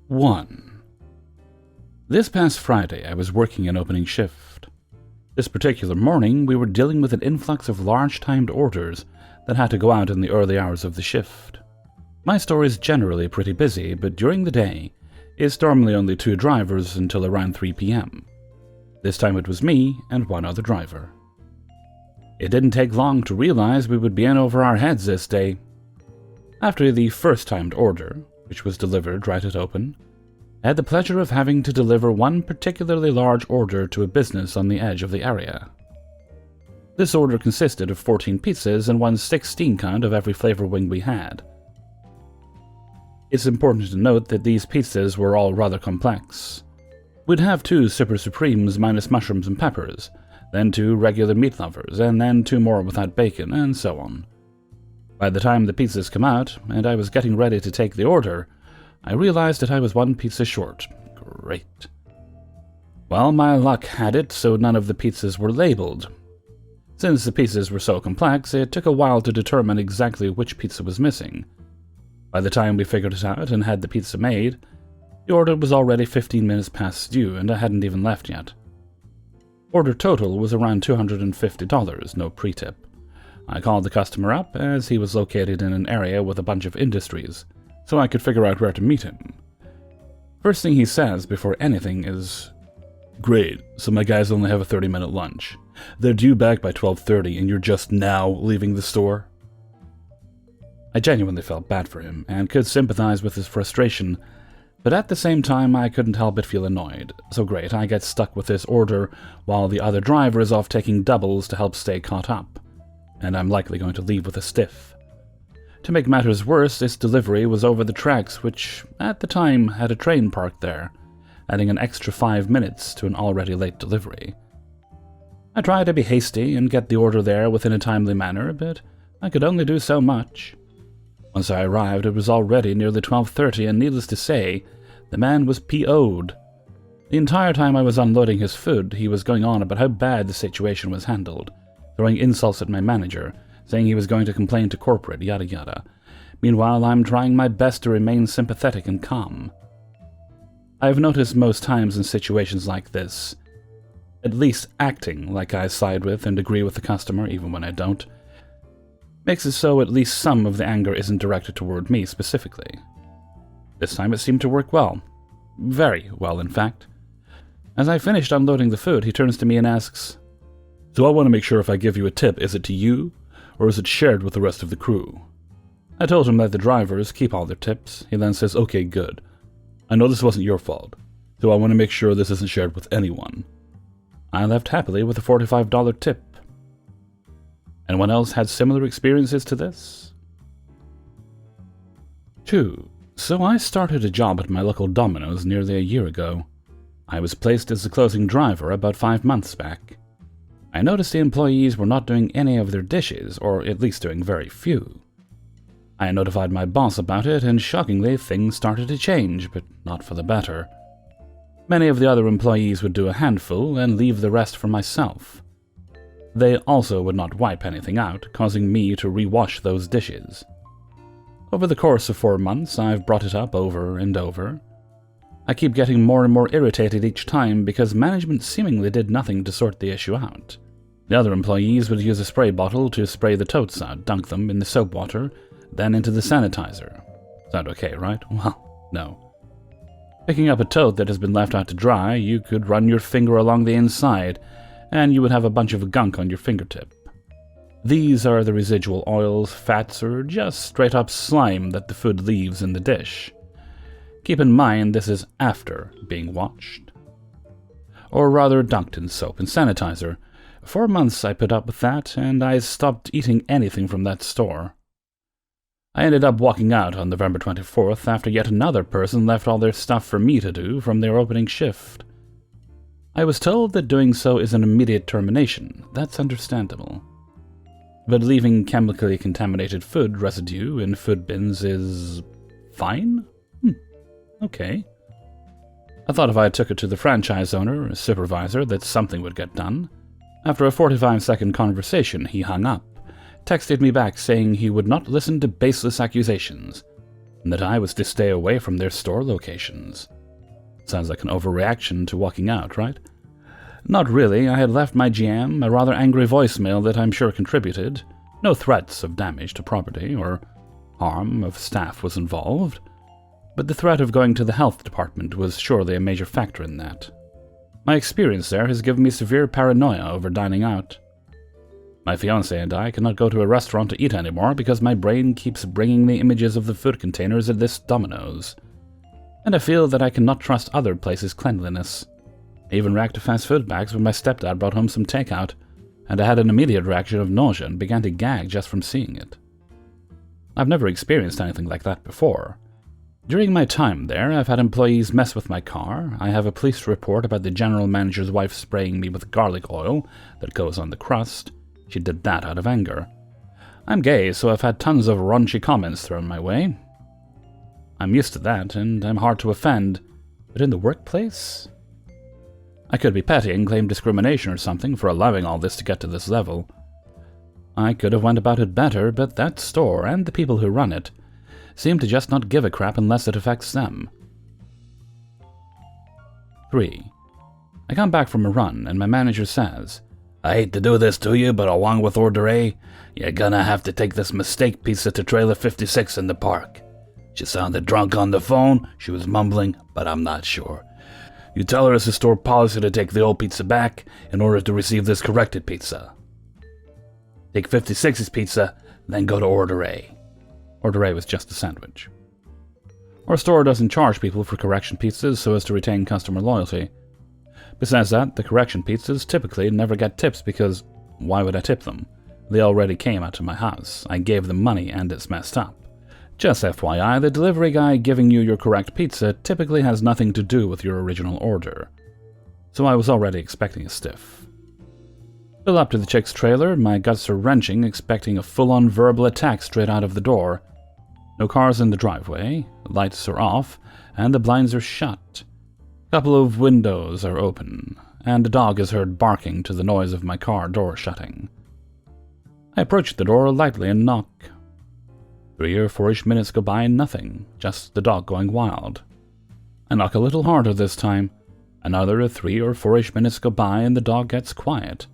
1. This past Friday, I was working an opening shift. This particular morning, we were dealing with an influx of large timed orders that had to go out in the early hours of the shift. My store is generally pretty busy, but during the day, it's normally only 2 drivers until around 3 p.m. This time it was me and 1 other driver. It didn't take long to realize we would be in over our heads this day. After the first timed order, which was delivered right at open, I had the pleasure of having to deliver one particularly large order to a business on the edge of the area. This order consisted of 14 pizzas and 1/16 count of every flavor wing we had. It's important to note that these pizzas were all rather complex. We'd have 2 Super Supremes minus mushrooms and peppers, then 2 regular meat lovers, and then 2 more without bacon, and so on. By the time the pizzas come out, and I was getting ready to take the order, I realized that I was 1 pizza short. Great. Well, my luck had it so none of the pizzas were labeled. Since the pizzas were so complex, it took a while to determine exactly which pizza was missing. By the time we figured it out and had the pizza made, the order was already 15 minutes past due and I hadn't even left yet. Order total was around $250, no pre-tip. I called the customer up as he was located in an area with a bunch of industries, so I could figure out where to meet him. First thing he says before anything is, "Great, so my guys only have a 30-minute lunch. They're due back by 12:30 and you're just now leaving the store?" I genuinely felt bad for him and could sympathize with his frustration, but at the same time I couldn't help but feel annoyed. So great, I get stuck with this order while the other driver is off taking doubles to help stay caught up, and I'm likely going to leave with a stiff. To make matters worse, this delivery was over the tracks, which at the time had a train parked there, adding an extra 5 minutes to an already late delivery. I tried to be hasty and get the order there within a timely manner, but I could only do so much. Once I arrived, it was already nearly 12:30, and needless to say, the man was PO'd. The entire time I was unloading his food, he was going on about how bad the situation was handled, throwing insults at my manager, saying he was going to complain to corporate, yada yada. Meanwhile, I'm trying my best to remain sympathetic and calm. I've noticed most times in situations like this, at least acting like I side with and agree with the customer, even when I don't, makes it so at least some of the anger isn't directed toward me specifically. This time it seemed to work well. Very well, in fact. As I finished unloading the food, he turns to me and asks, "So I want to make sure if I give you a tip, is it to you, or is it shared with the rest of the crew?" I told him that the drivers keep all their tips. He then says, "Okay, good. I know this wasn't your fault, so I want to make sure this isn't shared with anyone." I left happily with a $45 tip. Anyone else had similar experiences to this? 2. So I started a job at my local Domino's nearly a year ago. I was placed as the closing driver about 5 months back. I noticed the employees were not doing any of their dishes, or at least doing very few. I notified my boss about it, and shockingly, things started to change, but not for the better. Many of the other employees would do a handful and leave the rest for myself. They also would not wipe anything out, causing me to rewash those dishes. Over the course of 4 months, I've brought it up over and over. I keep getting more and more irritated each time because management seemingly did nothing to sort the issue out. The other employees would use a spray bottle to spray the totes out, dunk them in the soap water, then into the sanitizer. Sound okay, right? Well, no. Picking up a tote that has been left out to dry, you could run your finger along the inside, and you would have a bunch of gunk on your fingertip. These are the residual oils, fats, or just straight-up slime that the food leaves in the dish. Keep in mind this is after being washed. Or rather dunked in soap and sanitizer. 4 months I put up with that, and I stopped eating anything from that store. I ended up walking out on November 24th after yet another person left all their stuff for me to do from their opening shift. I was told that doing so is an immediate termination. That's understandable. But leaving chemically contaminated food residue in food bins is fine? Okay. I thought if I took it to the franchise owner or supervisor that something would get done. After a 45-second conversation, he hung up, texted me back saying he would not listen to baseless accusations. and that I was to stay away from their store locations. Sounds like an overreaction to walking out, right? Not really. I had left my GM a rather angry voicemail that I'm sure contributed. No threats of damage to property or harm of staff was involved, but the threat of going to the health department was surely a major factor in that. My experience there has given me severe paranoia over dining out. My fiancé and I cannot go to a restaurant to eat anymore because my brain keeps bringing me images of the food containers at this Domino's. And I feel that I cannot trust other places' cleanliness. I even racked fast food bags when my stepdad brought home some takeout, and I had an immediate reaction of nausea and began to gag just from seeing it. I've never experienced anything like that before. During my time there, I've had employees mess with my car. I have a police report about the general manager's wife spraying me with garlic oil that goes on the crust. She did that out of anger. I'm gay, so I've had tons of raunchy comments thrown my way. I'm used to that, and I'm hard to offend. But in the workplace? I could be petty and claim discrimination or something for allowing all this to get to this level. I could have went about it better, but that store and the people who run it seem to just not give a crap unless it affects them. 3. I come back from a run, and my manager says, "I hate to do this to you, but along with Order A, you're gonna have to take this mistake pizza to Trailer 56 in the park. She sounded drunk on the phone, she was mumbling, but I'm not sure. You tell her it's a store policy to take the old pizza back in order to receive this corrected pizza. Take 56's pizza, then go to Order A." Order A was just a sandwich. Our store doesn't charge people for correction pizzas so as to retain customer loyalty. Besides that, the correction pizzas typically never get tips because why would I tip them? They already came out to my house. I gave them money and it's messed up. Just FYI, the delivery guy giving you your correct pizza typically has nothing to do with your original order. So I was already expecting a stiff. Pull up to the chick's trailer, my guts are wrenching, expecting a full-on verbal attack straight out of the door. No cars in the driveway, the lights are off, and the blinds are shut. A couple of windows are open, and a dog is heard barking to the noise of my car door shutting. I approach the door lightly and knock. 3 or 4-ish minutes go by and nothing, just the dog going wild. I knock a little harder this time. Another 3 or 4-ish minutes go by and the dog gets quiet.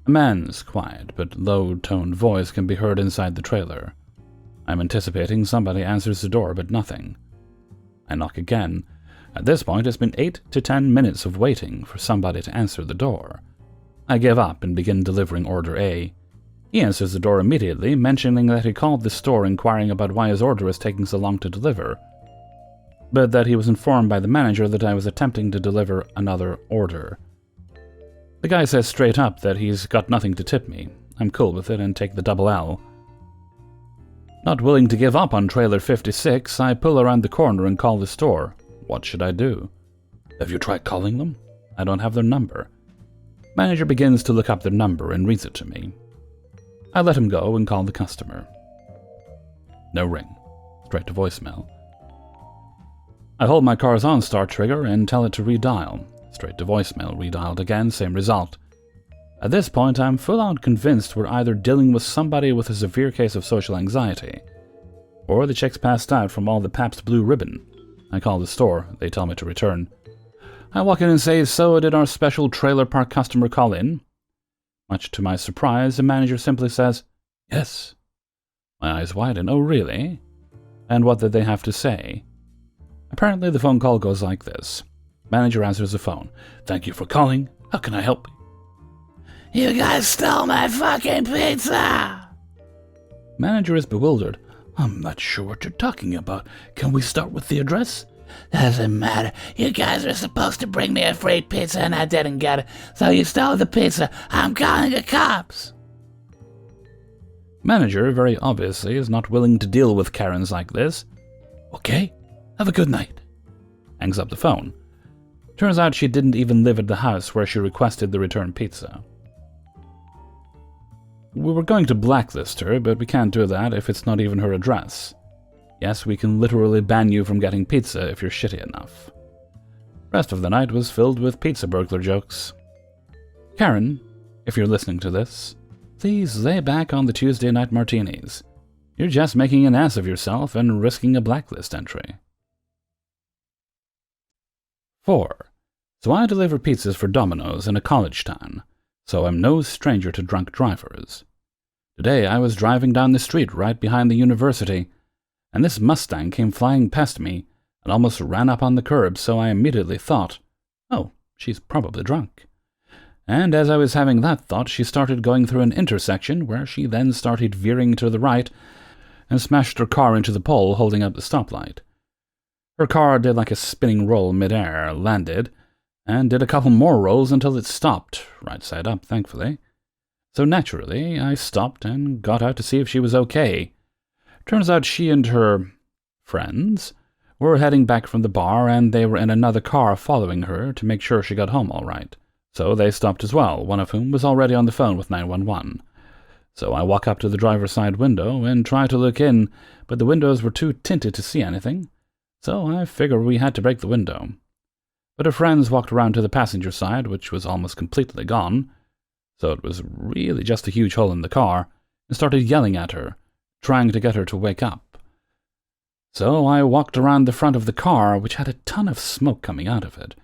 A man's quiet, but low-toned voice can be heard inside the trailer. I'm anticipating somebody answers the door, but nothing. I knock again. At this point, it's been 8 to 10 minutes of waiting for somebody to answer the door. I give up and begin delivering Order A. He answers the door immediately, mentioning that he called the store inquiring about why his order was taking so long to deliver, but that he was informed by the manager that I was attempting to deliver another order. The guy says straight up that he's got nothing to tip me. I'm cool with it and take the double L. Not willing to give up on Trailer 56, I pull around the corner and call the store. What should I do? Have you tried calling them? I don't have their number. Manager begins to look up their number and reads it to me. I let him go and call the customer. No ring. Straight to voicemail. I hold my car's on-start trigger and tell it to redial. Straight to voicemail, redialed again, same result. At this point, I'm full-on convinced we're either dealing with somebody with a severe case of social anxiety, or the chick's passed out from all the Pabst Blue Ribbon. I call the store, they tell me to return. I walk in and say, "So did our special trailer park customer call in?" Much to my surprise, the manager simply says, "Yes." My eyes widen. "Oh, really? And what did they have to say?" Apparently the phone call goes like this. Manager answers the phone. "Thank you for calling. How can I help you?" "You guys stole my fucking pizza!" Manager is bewildered. "I'm not sure what you're talking about. Can we start with the address?" "Doesn't matter. You guys were supposed to bring me a free pizza and I didn't get it, so you stole the pizza. I'm calling the cops." Manager, very obviously, is not willing to deal with Karens like this. "Okay, have a good night." Hangs up the phone. Turns out she didn't even live at the house where she requested the return pizza. We were going to blacklist her, but we can't do that if it's not even her address. Yes, we can literally ban you from getting pizza if you're shitty enough. Rest of the night was filled with pizza burglar jokes. Karen, if you're listening to this, please lay back on the Tuesday night martinis. You're just making an ass of yourself and risking a blacklist entry. 4. So I deliver pizzas for Domino's in a college town, so I'm no stranger to drunk drivers. Today I was driving down the street right behind the university, and this Mustang came flying past me and almost ran up on the curb, so I immediately thought, oh, she's probably drunk. And as I was having that thought, she started going through an intersection where she then started veering to the right and smashed her car into the pole holding up the stoplight. Her car did like a spinning roll mid-air, landed, and did a couple more rolls until it stopped, right side up, thankfully. So naturally, I stopped and got out to see if she was okay. Turns out she and her friends were heading back from the bar, and they were in another car following her to make sure she got home all right. So they stopped as well, one of whom was already on the phone with 911. So I walk up to the driver's side window and try to look in, but the windows were too tinted to see anything, so I figured we had to break the window. But her friends walked around to the passenger side, which was almost completely gone, so it was really just a huge hole in the car, and started yelling at her, trying to get her to wake up. So I walked around the front of the car, which had a ton of smoke coming out of it,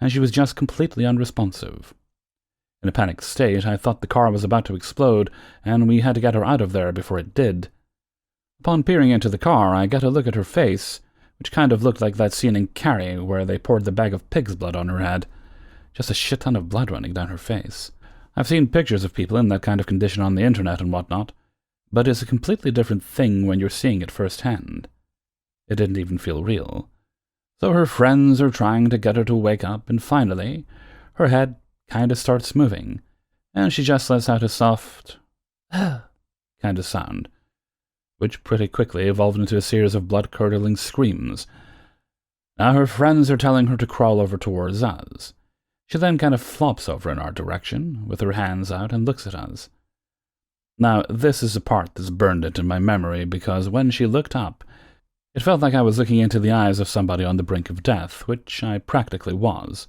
and she was just completely unresponsive. In a panicked state, I thought the car was about to explode, and we had to get her out of there before it did. Upon peering into the car, I got a look at her face, which kind of looked like that scene in Carrie where they poured the bag of pig's blood on her head. Just a shit ton of blood running down her face. I've seen pictures of people in that kind of condition on the internet and whatnot, but it's a completely different thing when you're seeing it firsthand. It didn't even feel real. So her friends are trying to get her to wake up, and finally, her head kind of starts moving, and she just lets out a soft, kind of sound, which pretty quickly evolved into a series of blood-curdling screams. Now her friends are telling her to crawl over towards us. She then kind of flops over in our direction, with her hands out, and looks at us. Now, this is the part that's burned into my memory, because when she looked up, it felt like I was looking into the eyes of somebody on the brink of death, which I practically was.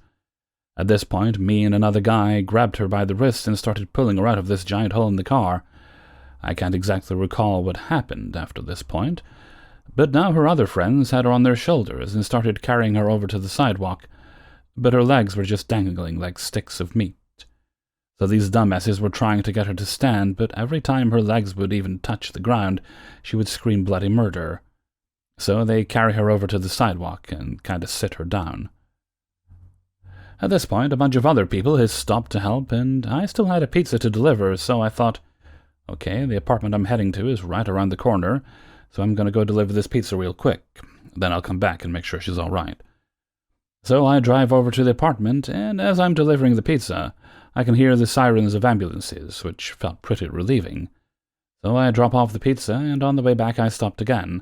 At this point, me and another guy grabbed her by the wrist and started pulling her out of this giant hole in the car. I can't exactly recall what happened after this point, but now her other friends had her on their shoulders and started carrying her over to the sidewalk, but her legs were just dangling like sticks of meat. So these dumbasses were trying to get her to stand, but every time her legs would even touch the ground, she would scream bloody murder. So they carry her over to the sidewalk and kind of sit her down. At this point, a bunch of other people had stopped to help, and I still had a pizza to deliver, so I thought, okay, the apartment I'm heading to is right around the corner, so I'm going to go deliver this pizza real quick. Then I'll come back and make sure she's all right. So I drive over to the apartment, and as I'm delivering the pizza, I can hear the sirens of ambulances, which felt pretty relieving. So I drop off the pizza, and on the way back I stopped again.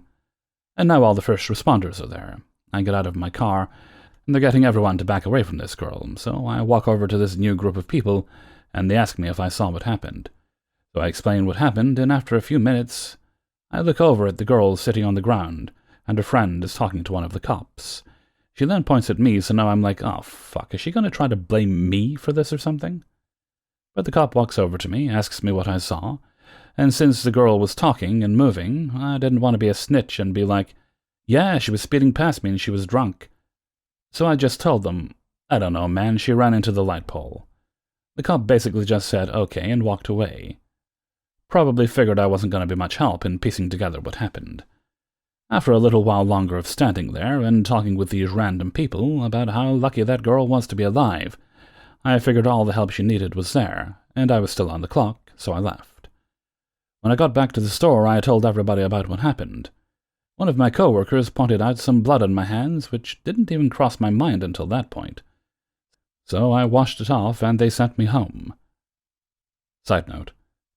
And now all the first responders are there. I get out of my car, and they're getting everyone to back away from this girl, so I walk over to this new group of people, and they ask me if I saw what happened. So I explain what happened, and after a few minutes, I look over at the girl sitting on the ground, and her friend is talking to one of the cops. She then points at me, so now I'm like, oh fuck, is she going to try to blame me for this or something? But the cop walks over to me, asks me what I saw, and since the girl was talking and moving, I didn't want to be a snitch and be like, yeah, she was speeding past me and she was drunk. So I just told them, I don't know, man, she ran into the light pole. The cop basically just said okay and walked away. Probably figured I wasn't going to be much help in piecing together what happened. After a little while longer of standing there and talking with these random people about how lucky that girl was to be alive, I figured all the help she needed was there, and I was still on the clock, so I left. When I got back to the store, I told everybody about what happened. One of my coworkers pointed out some blood on my hands, which didn't even cross my mind until that point. So I washed it off, and they sent me home. Side note,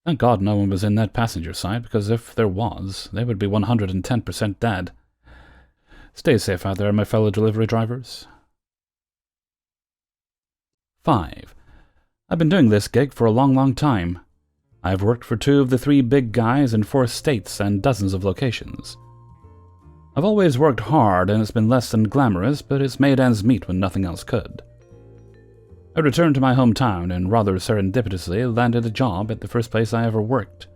thank God no one was in that passenger side, because if there was, they would be 110% dead. Stay safe out there, my fellow delivery drivers. 5. I've been doing this gig for a long time. I've worked for 2 of the 3 big guys in 4 states and dozens of locations. I've always worked hard, and it's been less than glamorous, but it's made ends meet when nothing else could. I returned to my hometown and rather serendipitously landed a job at the first place I ever worked.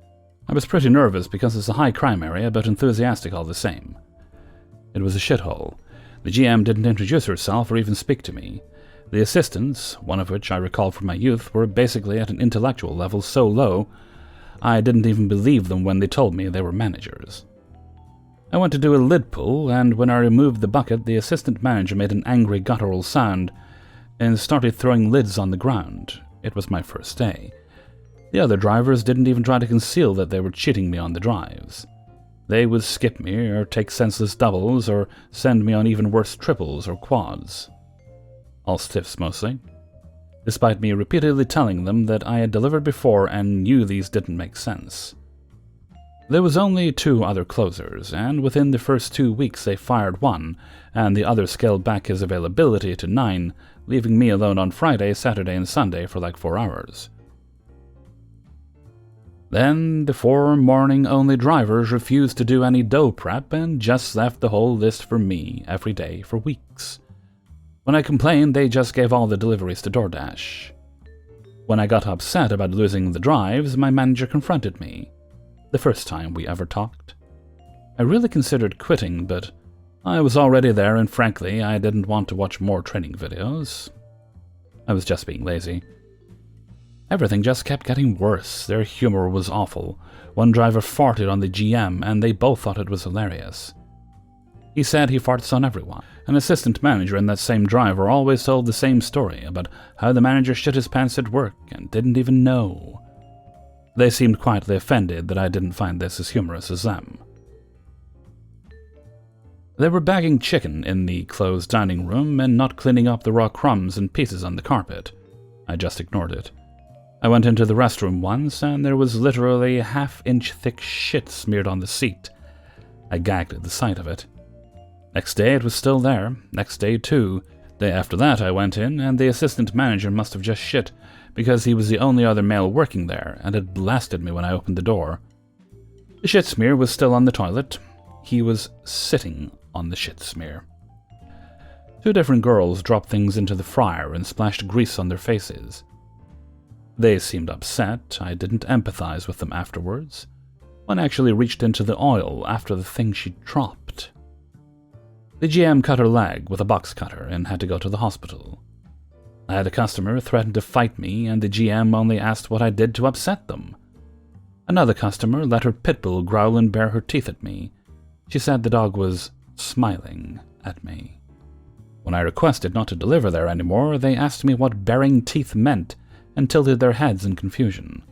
I was pretty nervous because it's a high crime area, but enthusiastic all the same. It was a shithole. The GM didn't introduce herself or even speak to me. The assistants, one of which I recall from my youth, were basically at an intellectual level so low, I didn't even believe them when they told me they were managers. I went to do a lid pull, and when I removed the bucket, the assistant manager made an angry guttural sound and started throwing lids on the ground. It was my first day. The other drivers didn't even try to conceal that they were cheating me on the drives. They would skip me, or take senseless doubles, or send me on even worse triples or quads. All stiffs mostly, despite me repeatedly telling them that I had delivered before and knew these didn't make sense. There was only 2 other closers, and within the first 2 weeks they fired one, and the other scaled back his availability to 9, leaving me alone on Friday, Saturday, and Sunday for like 4 hours. Then the 4 morning-only drivers refused to do any dough prep and just left the whole list for me every day for weeks. When I complained, they just gave all the deliveries to DoorDash. When I got upset about losing the drives, my manager confronted me. The first time we ever talked. I really considered quitting, but I was already there and frankly, I didn't want to watch more training videos. I was just being lazy. Everything just kept getting worse. Their humor was awful. One driver farted on the GM, and they both thought it was hilarious. He said he farts on everyone. An assistant manager and that same driver always told the same story about how the manager shit his pants at work and didn't even know. They seemed quietly offended that I didn't find this as humorous as them. They were bagging chicken in the closed dining room and not cleaning up the raw crumbs and pieces on the carpet. I just ignored it. I went into the restroom once, and there was literally a half-inch thick shit smeared on the seat. I gagged at the sight of it. Next day it was still there, next day too. Day after that I went in, and the assistant manager must have just shit, because he was the only other male working there, and had blasted me when I opened the door. The shit smear was still on the toilet. He was sitting on the shit smear. 2 different girls dropped things into the fryer and splashed grease on their faces. They seemed upset. I didn't empathize with them afterwards. One actually reached into the oil after the thing she dropped. The GM cut her leg with a box cutter and had to go to the hospital. I had a customer threaten to fight me, and the GM only asked what I did to upset them. Another customer let her pit bull growl and bare her teeth at me. She said the dog was smiling at me. When I requested not to deliver there anymore, they asked me what baring teeth meant and tilted their heads in confusion.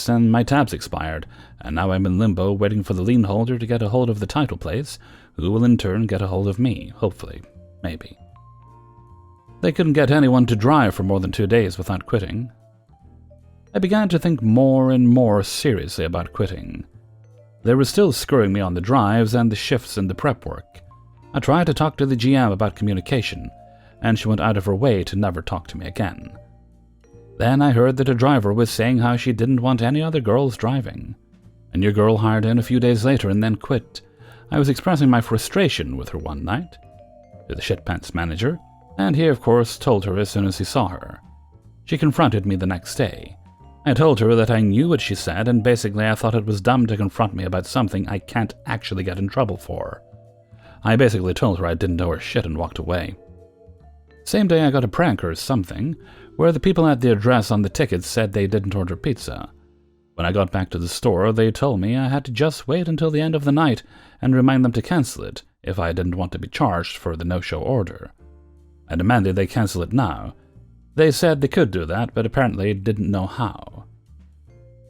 Then my tabs expired, and now I'm in limbo waiting for the lien holder to get a hold of the title place, who will in turn get a hold of me, hopefully, maybe. They couldn't get anyone to drive for more than 2 days without quitting. I began to think more and more seriously about quitting. They were still screwing me on the drives and the shifts and the prep work. I tried to talk to the GM about communication, and she went out of her way to never talk to me again. Then I heard that a driver was saying how she didn't want any other girls driving. A new girl hired in a few days later and then quit. I was expressing my frustration with her one night to the shitpants manager, and he of course told her as soon as he saw her. She confronted me the next day. I told her that I knew what she said, and basically I thought it was dumb to confront me about something I can't actually get in trouble for. I basically told her I didn't know her shit and walked away. Same day I got a prank or something, where the people at the address on the tickets said they didn't order pizza. When I got back to the store, they told me I had to just wait until the end of the night and remind them to cancel it if I didn't want to be charged for the no-show order. I demanded they cancel it now. They said they could do that, but apparently didn't know how.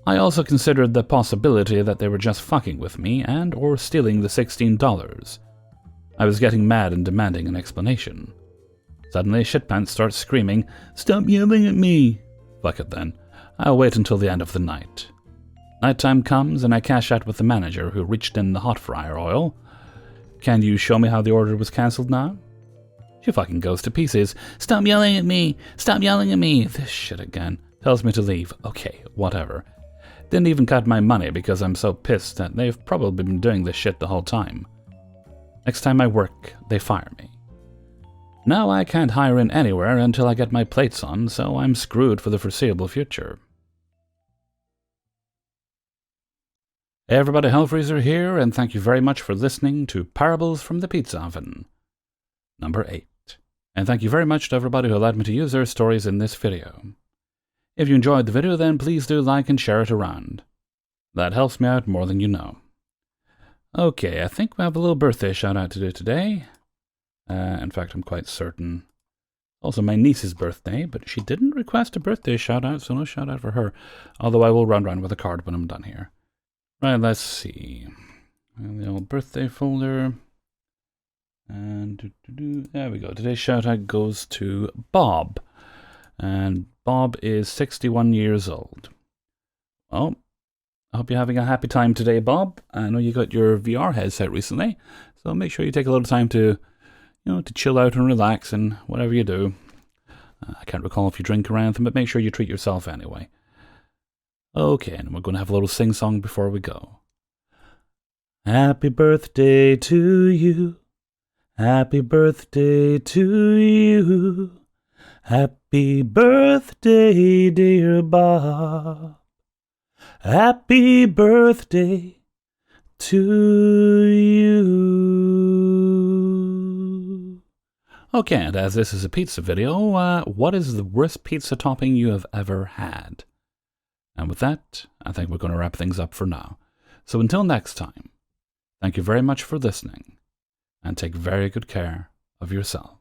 I also considered the possibility that they were just fucking with me and or stealing the $16. I was getting mad and demanding an explanation. Suddenly, Shitpants starts screaming, "Stop yelling at me!" Fuck it then. I'll wait until the end of the night. Nighttime comes and I cash out with the manager who reached in the hot fryer oil. "Can you show me how the order was cancelled now?" She fucking goes to pieces. "Stop yelling at me! Stop yelling at me!" This shit again. Tells me to leave. Okay, whatever. Didn't even cut my money because I'm so pissed that they've probably been doing this shit the whole time. Next time I work, they fire me. Now I can't hire in anywhere until I get my plates on, so I'm screwed for the foreseeable future. Hey everybody, Hellfreezer here, and thank you very much for listening to Parables from the Pizza Oven, number 8. And thank you very much to everybody who allowed me to use their stories in this video. If you enjoyed the video, then please do like and share it around. That helps me out more than you know. Okay, I think we have a little birthday shout out to do today. In fact, I'm quite certain. Also my niece's birthday, but she didn't request a birthday shout out, so no shout out for her. Although I will run around with a card when I'm done here. Right, let's see. The old birthday folder. And there we go. Today's shout out goes to Bob. And Bob is 61 years old. Well, I hope you're having a happy time today, Bob. I know you got your VR headset recently, so make sure you take a little time to, to chill out and relax and whatever you do. I can't recall if you drink or anything, but make sure you treat yourself anyway. Okay, and we're going to have a little sing-song before we go. Happy birthday to you. Happy birthday to you. Happy birthday, dear Bob. Happy birthday to you. Okay, and as this is a pizza video, what is the worst pizza topping you have ever had? And with that, I think we're going to wrap things up for now. So until next time, thank you very much for listening, and take very good care of yourself.